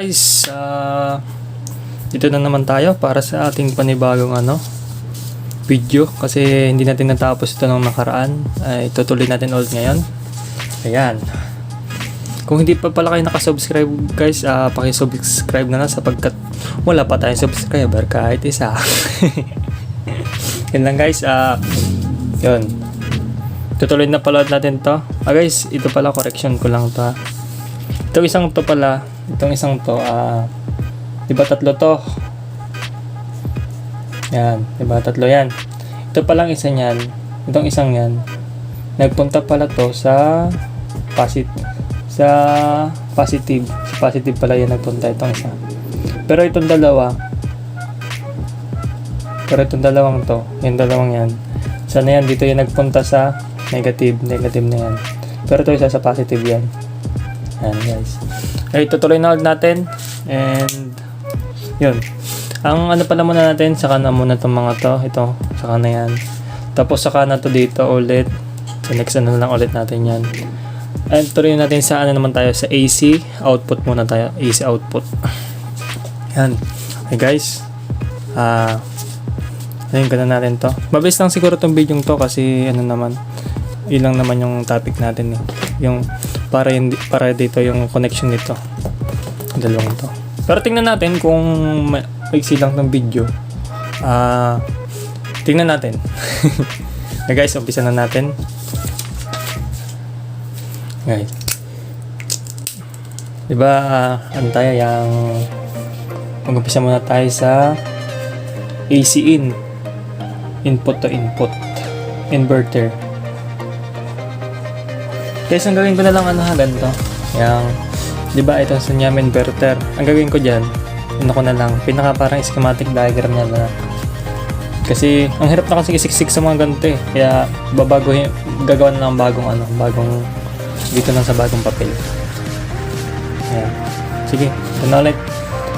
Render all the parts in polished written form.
Guys, dito na naman tayo para sa ating panibagong video kasi hindi natin natapos ito nung nakaraan. Ay tutuloy natin ulit ngayon. Ayan. Kung hindi pa pala kayo nakasubscribe guys, paki-subscribe na lang sapagkat wala pa tayong subscriber kahit isa. Yun lang guys, yun. Tutuloy na pala natin to. Guys, ito pala correction ko lang to. Itong isang to, diba tatlo to? Yan, diba tatlo yan. Ito palang isa niyan, itong isang yan, nagpunta pala to sa positive pala yan nagpunta itong isa. Pero itong dalawang to, yung dalawang yan, sana yan, dito yan nagpunta sa negative na yan. Pero ito isa sa positive yan. Yan guys. Ay, tutuloy na ulit natin. And yun. Ang pala muna natin, saka na muna itong mga to. Ito, saka na yan. Tapos saka na to dito ulit. So next na lang ulit natin yan. And tuloy natin sa naman tayo sa AC. Output muna tayo. AC output. Yan. Okay guys. Ayun ka na natin to. Mabilis lang siguro itong video to kasi ilang naman yung topic natin eh. Yung para dito yung connection nito. Dalawang to. Pero tingnan natin kung maiksi lang ng video. Tingnan natin. Okay guys, umpisa na natin. Guys. Diba, tayo yung mag-umpisa muna tayo sa AC in. Input to input. Inverter. Guys, ang gawin ko na lang ganito. Yang, di ba ito sa Nyam inverter. Ang gawin ko diyan, ko na lang pinaka parang schematic diagram niya na. Kasi ang hirap na kasi isiksik sa mga ganito eh. Kaya gagawa na lang bagong dito lang sa bagong papel. Ayan. Sige, ito na ulit.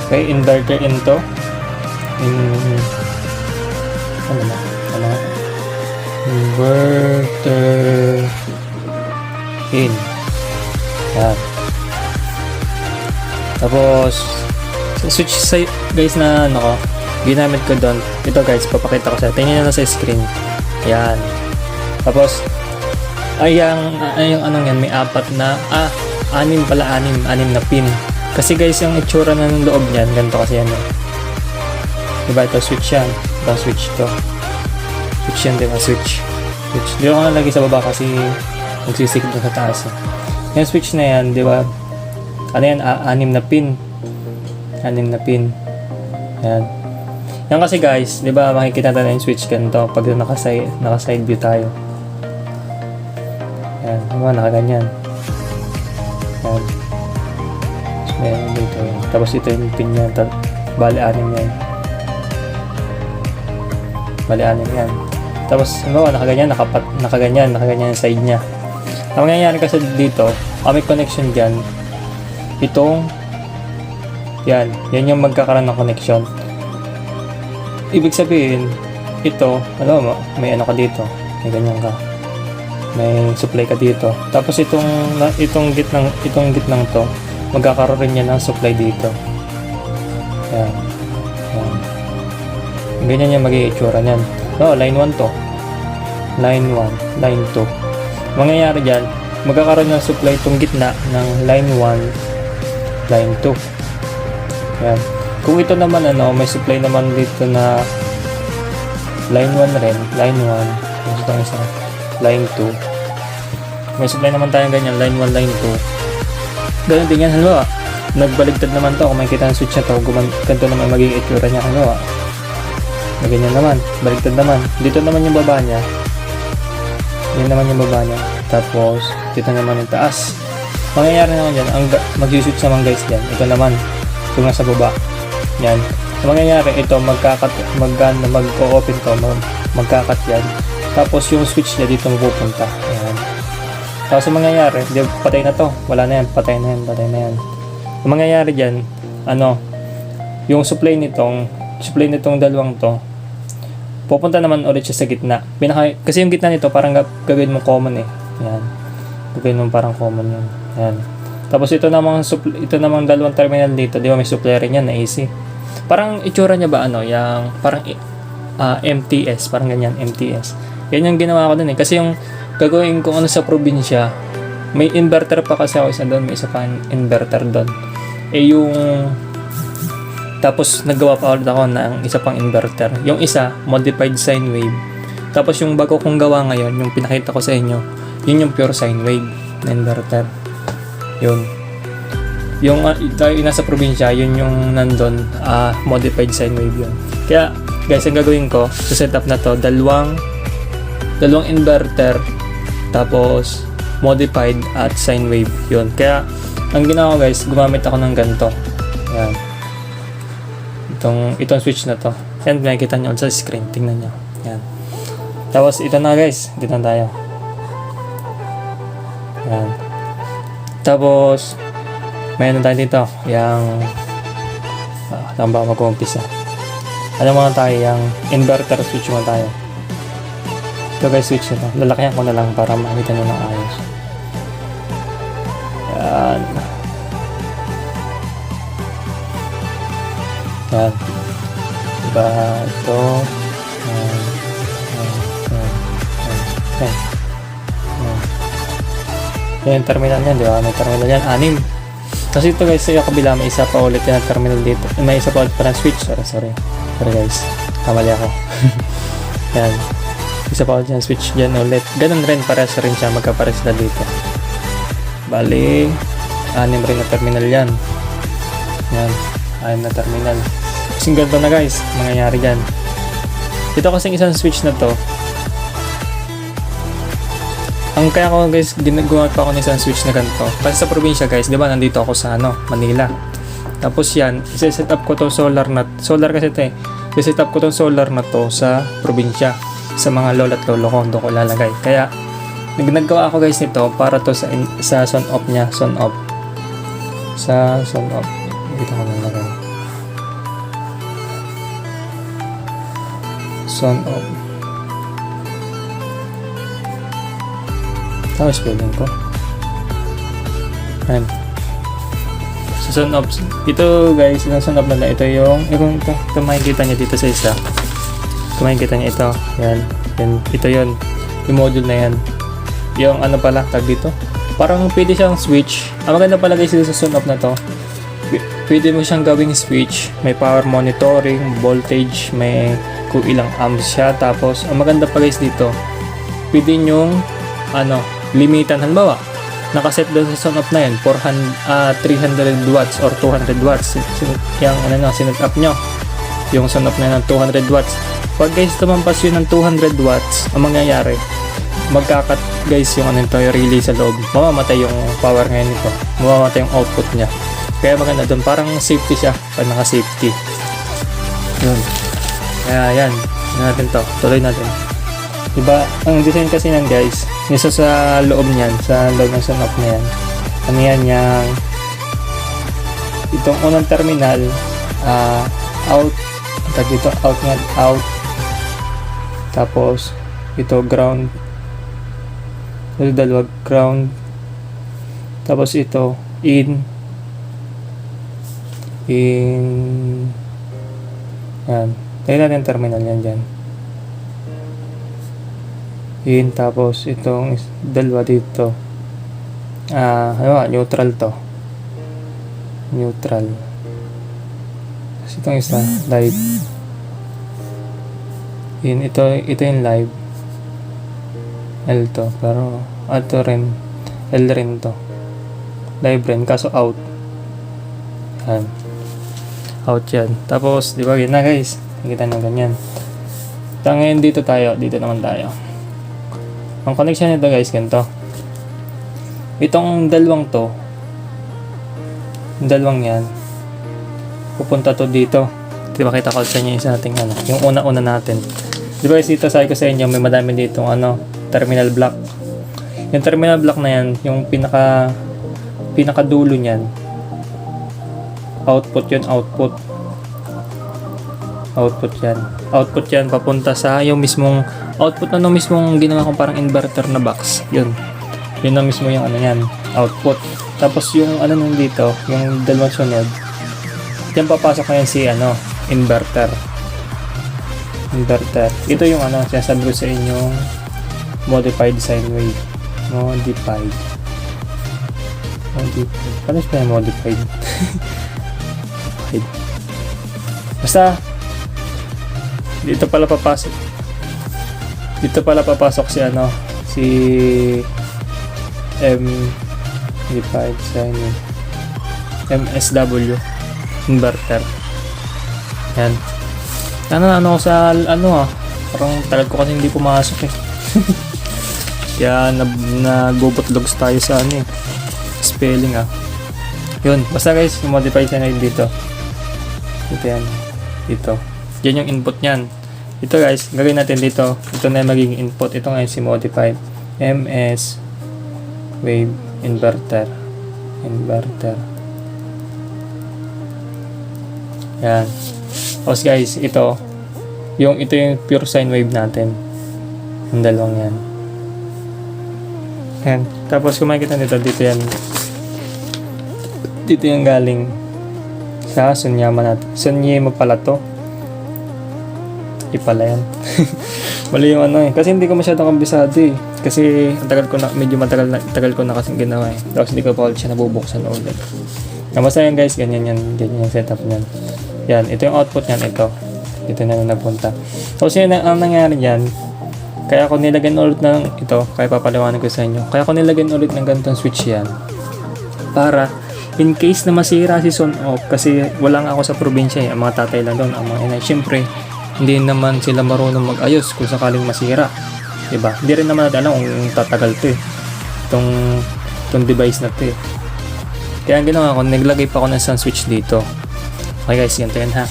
Okay, inverter into inverter in. Yan. Tapos switch sa guys na ginamit ko doon. Ito guys, papakita ko sa tingnan niyo na sa screen. Yan. Tapos yung yan, may apat na anim na pin. Kasi guys, yung itsura na ng loob niyan, ganito kasi yan. Diba ito switch yan. Ito switch to. Switch yan, diba? Switch. Di ko nalagay sa baba kasi magsisikip na sa taas. Yung switch na yan, di ba? Anim na pin. Yan. Yan kasi guys, di ba makikita natin yung switch ganito pag naka-side view tayo. Yan, di ba? Nakaganyan. Yan. So, yan dito yan. Tapos ito yung pin yan. Bali, anim yan. Tapos, nakaganyan yung side niya. Ang mangyayari kasi dito, may connection dyan. Yan yung magkakaroon ng connection. Ibig sabihin, ito, may ka dito. May ganyan ka. May supply ka dito. Tapos itong gitnang to, magkakaroon rin yan ng supply dito. Yan. Ganyan yung mag-i-itsura niyan. Line 1 to. Line 1, line 2. Mangyayari dyan, magkakaroon ng supply itong gitna ng line 1, line 2. Yan. Kung ito naman may supply naman dito na line 1 rin, line 1, isa, line 2. May supply naman tayong ganyan, line 1, line 2. Ganun din yan, halimbawa, nagbaligtad naman to, kung makikita ang switch na to, ganito naman magiging itsura niya, halimbawa. Ganyan naman, baligtad naman. Dito naman yung baba niya. Yan naman yung baba niya. Tapos, dito naman yung taas. Mangyayari naman dyan, mag-switch naman guys dyan. Ito naman, kung nasa baba. Yan. So, mangyayari, ito, mag-o-open to, magkakat yan. Tapos, yung switch niya dito mapupunta. Yan. Tapos, mangyayari, patay na to. Wala na yan, patay na yan. So, mangyayari dyan, yung supply nitong dalawang to, pupunta naman ulit siya sa gitna. Kasi yung gitna nito parang gagawin mo common eh. Yan. Gagawin mo parang common yan. Yan. Tapos ito namang dalawang terminal dito, di ba may supply rin yan na AC. Parang itsura niya ba ano, yung parang MTS, parang ganyan, MTS. Yan yung ginawa ko dun eh. Kasi yung gagawin ko ano sa probinsya, may inverter pa kasi ako isa doon, may isa pa inverter doon. Yung tapos naggawa pa ulit ako ng isa pang inverter. Yung isa, modified sine wave. Tapos yung bago kong gawa ngayon, yung pinakita ko sa inyo, yun yung pure sine wave na inverter. Yun. Yung nasa probinsya, yun yung nandun, modified sine wave yun. Kaya, guys, ang gagawin ko sa setup na to, dalawang inverter, tapos modified at sine wave yun. Kaya, ang ginawa ko guys, gumamit ako ng ganito. Yan. Itong switch na to. Yan, makikita nyo sa screen. Tingnan nyo. Yan. Tapos, ito na guys. Dito na tayo. Yan. Tapos, may ano tayo dito. Saan ba mag-umpisa? Ano muna tayo? Yung inverter switch muna tayo. Ito guys, switch na to. Lalakihan ko na lang para makita nyo ng ayos. Yan. Yan. Diba ito? Yan yung terminal niyan, di ba? May terminal yan, 6. Kasi ito guys, sa kabila may isa pa ulit yung terminal dito. May isa pa ulit pa ng switch. Sorry guys. Kamali ako. Yan. Isa pa ulit yung switch dyan ulit. Ganun rin, pares rin siya. Magkapares na dito. Bali, 6 rin na terminal yan. Yan. 6 na terminal. Kasing ganito na guys, mangyayari dyan. Ito kasing isang switch na to. Ang kaya ko guys, ginagawa pa ako ng isang switch na ganito. Kasi sa probinsya guys, di ba nandito ako sa Manila. Tapos yan, isa-set up ko to solar kasi ito eh. Isa-set up ko tong solar na to sa probinsya. Sa mga lola at lolo ko, doon ko lalagay. Kaya, naggawa ako guys nito para to sa sun off niya, sun off. Sa sun off. Dito ko lalagay. Sun off. Tapos spelling ko. Ayan. Sa sun off. Ito guys, yung sun off na ito yung ito makikita niya dito sa isa. Kung makikita niya ito. Yan. Ito yun. Yung module na yan. Yung ano pala, tag dito. Parang pwede siyang switch. Ang maganda pala guys dito sa sun off na to. Pwede mo siyang gawing switch. May power monitoring, voltage, may kung ilang amps siya. Tapos, ang maganda pa guys dito, pwede nyong limitan. Halimbawa, nakaset doon sa sun off na yun, 300 watts or 200 watts. Yung sinet up nyo. Yung sun off na yun ng 200 watts. Pag guys, tumampas yun ng 200 watts, ang mangyayari, magkakat guys yung yung relay sa loob. Mamamatay yung power ngayon nito. Mamamatay yung output niya. Kaya maganda doon, parang safety siya pag naka-safety. Yun. Kaya yan, natin to. Tuloy natin. Diba, ang design kasi nan guys, nisa sa loob niyan, sa loob ng sun off na yan. Ano yan, yung itong unang terminal, out, dito, out nga, out. Tapos, ito, ground. Ito, dalawa, ground. Tapos ito, in. Yan. Tayo natin terminal yan dyan. In, tapos itong dalawa dito. Neutral to. Neutral. Tapos itong isa, live. In, ito yung live. L to, pero ito rin, L rin to. Live rin, kaso out. Yan. Out yan. Tapos, di ba, yun na guys. Nakita nyo ganyan. Ngayon dito naman tayo. Ang connection nito guys, ganito. Itong dalawang to, yung dalawang yan, pupunta to dito. Di ba, kita ko sa inyo isa nating yung una-una natin. Di ba guys, dito sabi ko sa inyo, may madami dito terminal block. Yung terminal block na yan, yung pinakadulo niyan, output yan, output yan papunta sa yung mismong output na mismong ginawa kong parang inverter na box. Yun na mismo yung yan, output. Tapos yung ano nung dito, yung dalawang sunod, diyan papasok ngayon si inverter. Ito yung sinasabi ko sa inyong modified sine wave. Modified. Paano siya modified? Basta dito pala papasok si modified sine wave, MSW inverter. Yan. Ano sa parang tagal ko kasi hindi pumasok eh. Kaya nagubotlogs tayo sa spelling Yun, basta guys, yung modified sine wave dito. Ito yan. Dito. Yan yung input niyan. Ito guys, gagawin natin dito. Ito na yung magiging input. Ito ngayon si modified MS wave inverter. Yan. Tapos guys, ito yung pure sine wave natin. Yung dalawang yan. Yan. Tapos kung makikita nito, dito yung galing sa Sunyama natin. Sunyama pala to. Ipala yan. Mali yung kasi hindi ko masyadong kabisado eh. Kasi medyo tagal ko na kasing ginawa eh. Tapos hindi ko pa ulit siya nabubuksan ulit. Basta yan guys, ganyan yung setup niyan. Yan, ito yung output niyan, ito. Dito na napunta. Tapos yun ang nangyari dyan, kaya ako nilagyan ulit ng ito, kaya papaliwanag ko sa inyo. Kaya ako nilagyan ulit ng ganitong switch yan. Para, in case na masira si Son off, kasi wala nga ako sa probinsya ang mga tatay lang doon, ang mga inay. Siyempre, hindi naman sila marunong mag-ayos kung sakaling masira. Diba? Hindi rin naman natin alam kung tatagal to eh. Itong device na to eh. Kaya ang ginawa ko, naglagay pa ako ng sun switch dito. Okay guys, ganito yan ha.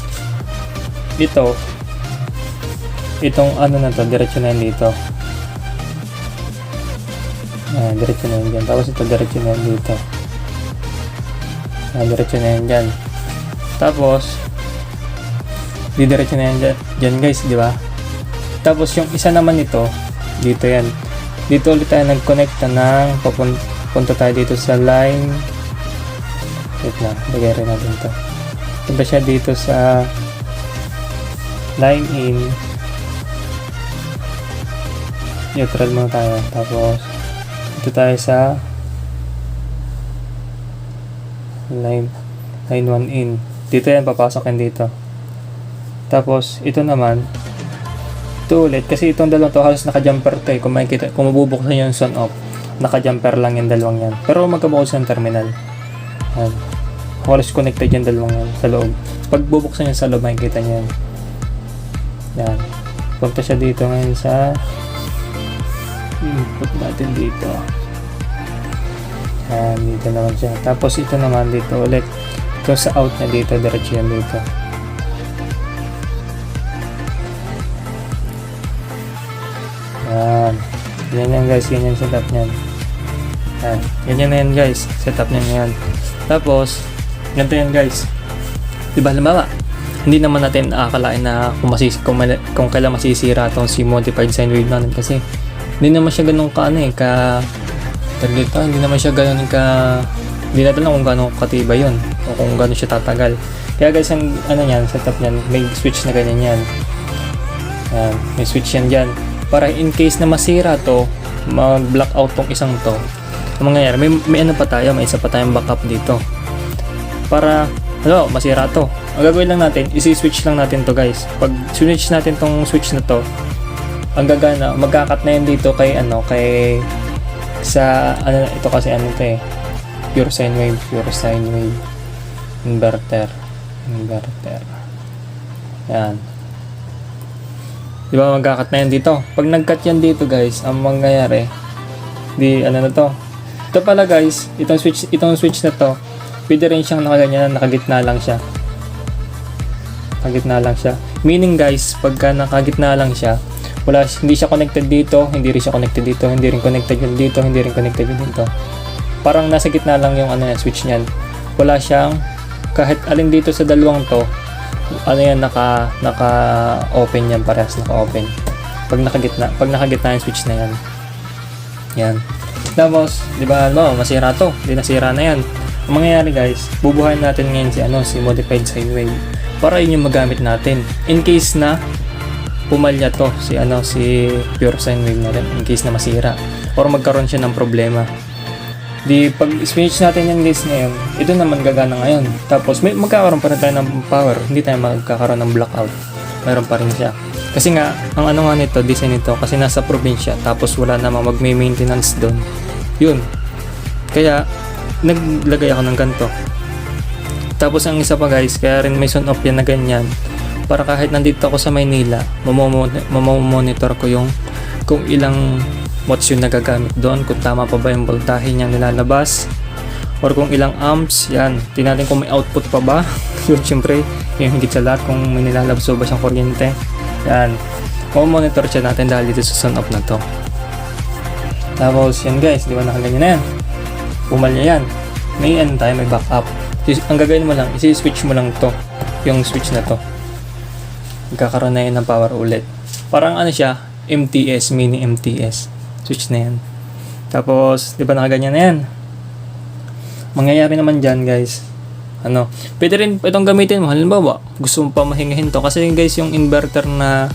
Itong na to, diretso na yan dito. Diretso na yan dyan. Tapos ito, diretso na yan dito. Diretso na yan dyan. Tapos, diretso na yan dyan guys, di ba? Tapos yung isa naman ito, dito yan. Dito ulit tayo nag-connecta ng punta tayo dito sa line. Wait lang, lagay rin natin ito. Punta siya dito sa line in. Neutral muna tayo. Tapos dito tayo sa line 1 in. Dito yan, papasok yan dito. Tapos ito naman, ito ulit, kasi itong dalawang to halos naka-jumper to eh. Kung mabubuksan yung sun off, naka-jumper lang yung dalawang yan. Pero magkabukas yung terminal. Yan. Halos connected yung dalawang yan sa loob. Pag bubuksan yan sa loob, makikita nyo yan. Yan. Punta siya dito ngayon sa input natin dito. Yan, dito naman siya. Tapos ito naman dito ulit. Ito sa out na dito, diretso yan dito. Yan. Yan guys, ganyan setup niyan. Yan. Ganyan na yan guys, setup niyan ngayon. Tapos, ganito yan guys. Diba, halimbawa, hindi naman natin akalain na kung kailan masisira itong si modified sine wave natin kasi hindi naman siya ganun hindi naman siya ganun hindi natin alam kung gano'ng katibay yun o kung gano'n siya tatagal. Kaya guys, ang setup niyan, may switch na ganyan yan. Yan, may switch yan dyan. Para in case na masira to, mag-blackout tong isang to, ang mangyayari, may ano pa tayo, may isa pa tayong backup dito. Para, masira to. Ang gagawin lang natin, isi-switch lang natin to guys. Pag switch natin tong switch na to, ang gagana, magkakat na yan dito ito kasi to eh, pure sine wave inverter. Yan. Diba magkakat na yan dito. Pag nagkat yan dito guys, ang mangyayari, ito pala guys, itong switch na to, pwede rin siyang nakaganyan, nakagitna lang siya. Meaning guys, pagka nakagitna lang siya, hindi siya connected dito, hindi rin siya connected dito, hindi rin connected yun dito, hindi rin connected yun dito. Parang nasa gitna lang yung switch niyan. Wala siyang, kahit alin dito sa dalawang to, naka-open yan, parehas naka-open. Pag nakagitna yung switch na yan. Yan. Tapos, di ba, no, masira to. Di nasira na yan. Ang mangyayari guys, bubuhayin natin ngayon si modified sine wave para yun yung magamit natin. In case na pumalya to, si pure sine wave natin, in case na masira or magkaroon siya ng problema. Di pag switch natin yung list ngayon, ito naman gagana ngayon. Tapos magkakaroon pa rin tayo ng power, hindi tayo magkakaroon ng blackout. Mayroon pa rin siya. Kasi nga, ang ano nga nito, design nito, kasi nasa probinsya, tapos wala namang magme-maintenance doon. Yun. Kaya, naglagay ako ng ganito. Tapos ang isa pa guys, kaya rin may sun off yan na ganyan. Para kahit nandito ako sa Maynila, mamomonitor ko yung kung ilang watts yung nagagamit doon, kung tama pa ba yung voltahe niyang nilalabas, or kung ilang amps, yan. Tingnan kung may output pa ba. Yun, syempre, yung higit sa lahat, kung may nilalabas ba siyang kuryente. Yan. Monitor siya natin dahil dito sa sun off na to. Tapos, yan guys, di ba nakaganyan na yan? Pumalya yan. May ano tayo, may backup. Ang gagawin mo lang, isi-switch mo lang to. Yung switch na to. Magkakaroon na yan ng power ulit. Parang ano siya, MTS, mini MTS. Switch na yan. Tapos, di ba nakaganyan na yan? Mangyayari naman dyan guys, pwede rin itong gamitin mo. Halimbawa, gusto mo pa mahingahin to. Kasi guys, yung inverter na,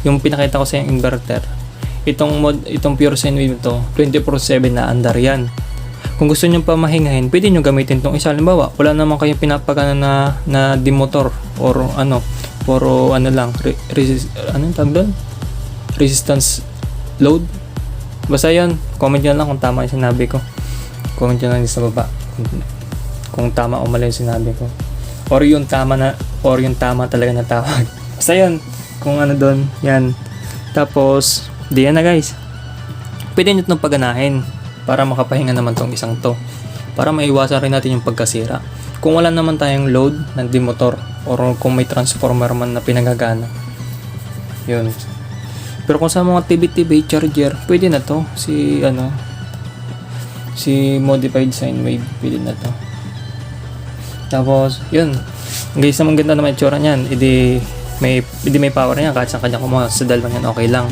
yung pinakita ko sa yung inverter, itong pure sine wave to, 24/7 na andar yan. Kung gusto nyo pa mahingahin, pwede nyo gamitin itong isa. Halimbawa, wala naman kayong pinapagana na demotor or puro lang, tawag doon? Resistance load. Basta yun, comment nyo lang kung tama yung sinabi ko. Comment nyo lang sa baba kung tama o mali yung sinabi ko, or yung tama talaga na tawag. Basta yun, kung doon, yan. Tapos, diyan na guys, pwede nyo itong paganahin para makapahinga naman tong isang to, para maiwasan rin natin yung pagkasira kung wala naman tayong load ng demotor or kung may transformer man na pinagagana. Yun. Pero kung sa mga TV charger, pwede na to. Si modified sine wave, pwede na to. Tapos, yun. Guys, ang ganda naman itsura niyan. Hindi may power niya kahit saan kanya kumuha. Sa dalawang yan, okay lang.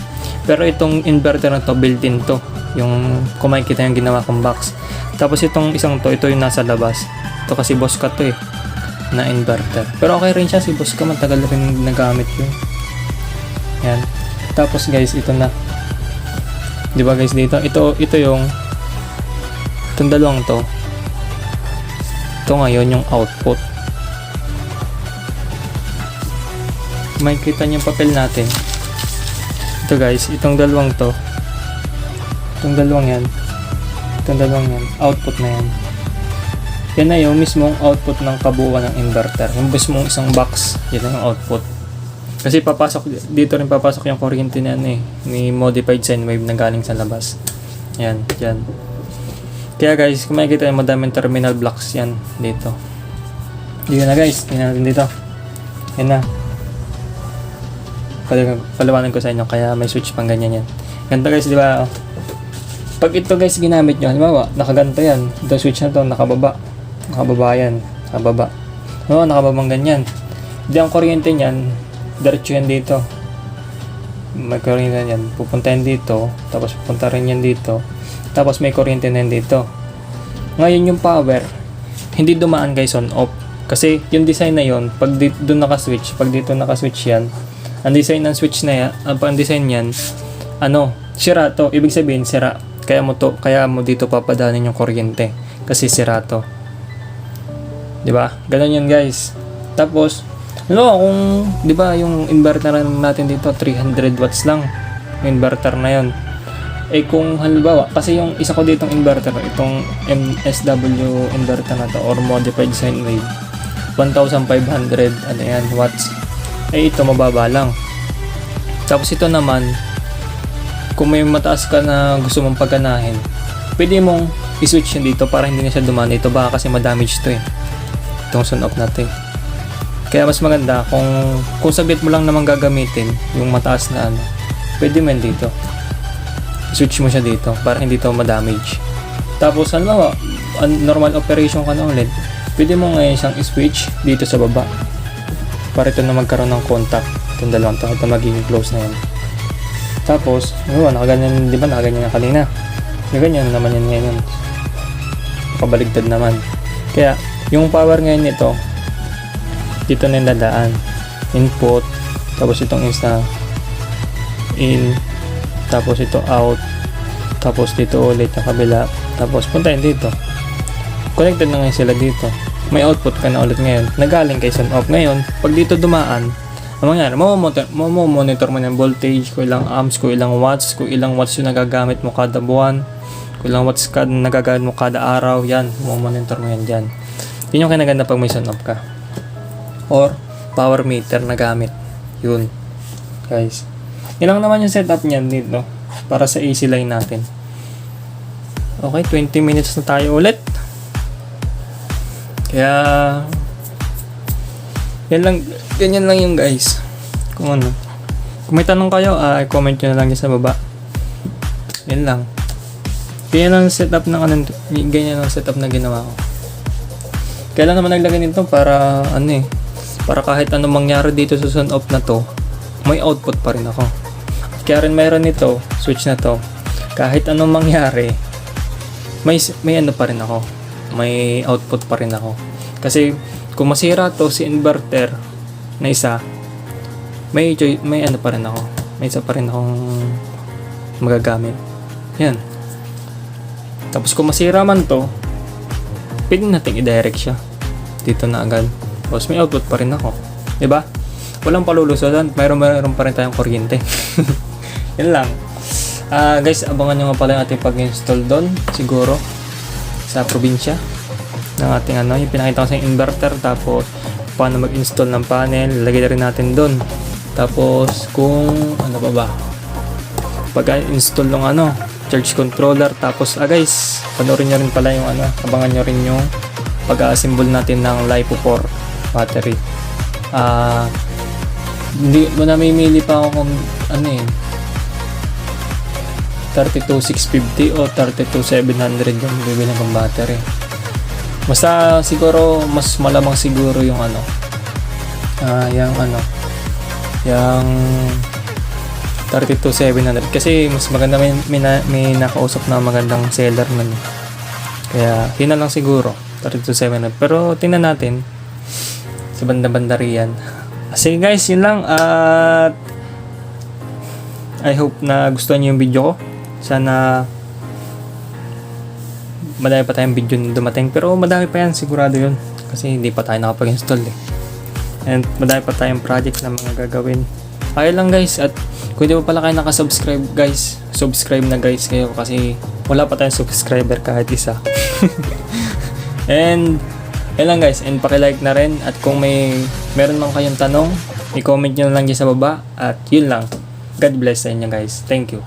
Pero itong inverter na to, built-in to. Yung kung makikita yung ginawa kong box. Tapos itong isang to, ito yung nasa labas. Ito kasi Bosca to na inverter. Pero okay rin siya, si Bosca matagal rin nagamit yun. Yan. Tapos guys, ito na. Di ba guys dito? Ito yung itong dalawang to. Ito ngayon yung output. Makikita niyo yung papel natin. Ito guys, itong dalawang to. Itong dalawang yan, output na yan. Yan na yung mismong output ng kabuuan ng inverter. Yung mismong isang box, yan yung output. Kasi dito rin papasok yung kuryente na ni modified sine wave na galing sa labas. Yan, dyan. Kaya guys, kung makikita yung madaming terminal blocks yan dito. Dito na guys, tingnan natin dito. Yan na. Palawanan ko sa inyo, kaya may switch pang ganyan yan. Ganito guys, di ba? Pag ito guys ginamit nyo, halimbawa, nakaganto yan. Ito switch na to, nakababa yan. Nakababa. Nakababang ganyan. Hindi ang kuryente niyan, diretso yan dito. May kuryente yan. Pupunta yan dito, tapos pupunta rin yan dito. Tapos may kuryente na yan dito. Ngayon yung power, hindi dumaan guys on off. Kasi yung design na yon, pag doon naka-switch, pag dito naka-switch yan, ang design ng switch na yan, ang design yan, sira to. Ibig sabihin, sira. Kaya mo dito papadanin yung kuryente. Kasi sira to. Diba? Ganun yun guys. Tapos, kung, diba, yung inverter natin dito, 300 watts lang. Yung inverter na yun. Kung halimbawa, kasi yung isa ko ditong inverter, itong MSW inverter na to, or modified sine wave, 1,500 watts. Ito mababa lang. Tapos ito naman, kung may mataas ka na gusto mong paganahin, pwede mong i-switch yun dito para hindi na siya dumaan dito. Baka kasi ma-damage to itong sun off natin. Kaya mas maganda kung saglit mo lang naman gagamitin yung mataas na pwede mo yan dito. Switch mo siya dito para hindi to ma-damage. Tapos normal operation ka na ulit, pwede mo ngayon siyang i-switch dito sa baba para ito na magkaroon ng contact. Itong dalawang ito magiging close na yan. Tapos nakaganyan, di ba nakaganyan na kanina. Ganyan naman yan ngayon. Kabaligtad naman. Kaya, yung power ngayon nito, dito na yung dadaan. Input, tapos itong isa in, tapos ito out, tapos dito ulit yung kabila, tapos puntahin dito. Connected na ngayon sila dito. May output ka na ulit ngayon. Nagaling kay sun off. Ngayon, pag dito dumaan, ang mangyari, monitor mo ng voltage, kung ilang amps, kung ilang watts, kung ilang watts yung nagagamit mo kada buwan, kung ilang watts ka nagagamit mo kada araw, yan, monitor mo yan dyan. Yun yung kinaganda pag may sun off ka. Or, power meter na gamit. Yun. Guys. Yun lang naman yung setup niyan dito. Para sa AC line natin. Okay, 20 minutes na tayo ulit. Kaya, ganyan lang yung guys. Kung ano. Kung may tanong kayo, comment nyo na lang dyan sa baba. Yan lang. Ganyan ang setup ganyan ang setup na ginawa ko. Kaya lang naman naglagay nito para para kahit anong mangyari dito sa sun off na to, may output pa rin ako. Kaya rin mayroon nito, switch na to. Kahit anong mangyari, may ano pa rin ako. May output pa rin ako. Kasi kung masira to si inverter na isa, may ano pa rin ako. May isa pa rin akong magagamit. Yan. Tapos kung masira man to, pwede natin i-direct siya. Dito na agad. Tapos may output pa rin ako. Diba? Walang palulusodan. Mayroon pa rin tayong kuryente. Yan lang. Guys, abangan nyo nga pala yung ating pag-install doon. Siguro. Sa probinsya. Ng ating yung pinakita ko sa inverter. Tapos, paano mag-install ng panel. Lagay na rin natin doon. Tapos, kung ano pa ba. Pag-install ng charge controller. Tapos, guys, panoorin nyo rin pala yung abangan nyo rin yung pag-assemble natin ng LiPo4 battery. Hindi mo namimili pa ako kung 32650 o 32700 yung bibili ng battery. Basta siguro mas malamang siguro yung yung 32700 kasi mas maganda, may nakausap na magandang seller nun. Kaya yun na lang siguro 32700. Pero tingnan natin sa banda-banda riyan. Sige guys, yun lang. At I hope na gustuhan niyo yung video ko. Sana madami pa tayong video na dumating. Pero madami pa yan, sigurado yun. Kasi hindi pa tayo nakapag-install And madami pa tayong project na mga gagawin. Kaya lang guys. At kung hindi pa pala kayo nakasubscribe guys, subscribe na guys kayo. Kasi wala pa tayong subscriber kahit isa. And yun lang guys, and paki-like na rin. At kung meron man kayong tanong, i-comment nyo lang dyan sa baba. At yun lang. God bless sa inyo guys. Thank you.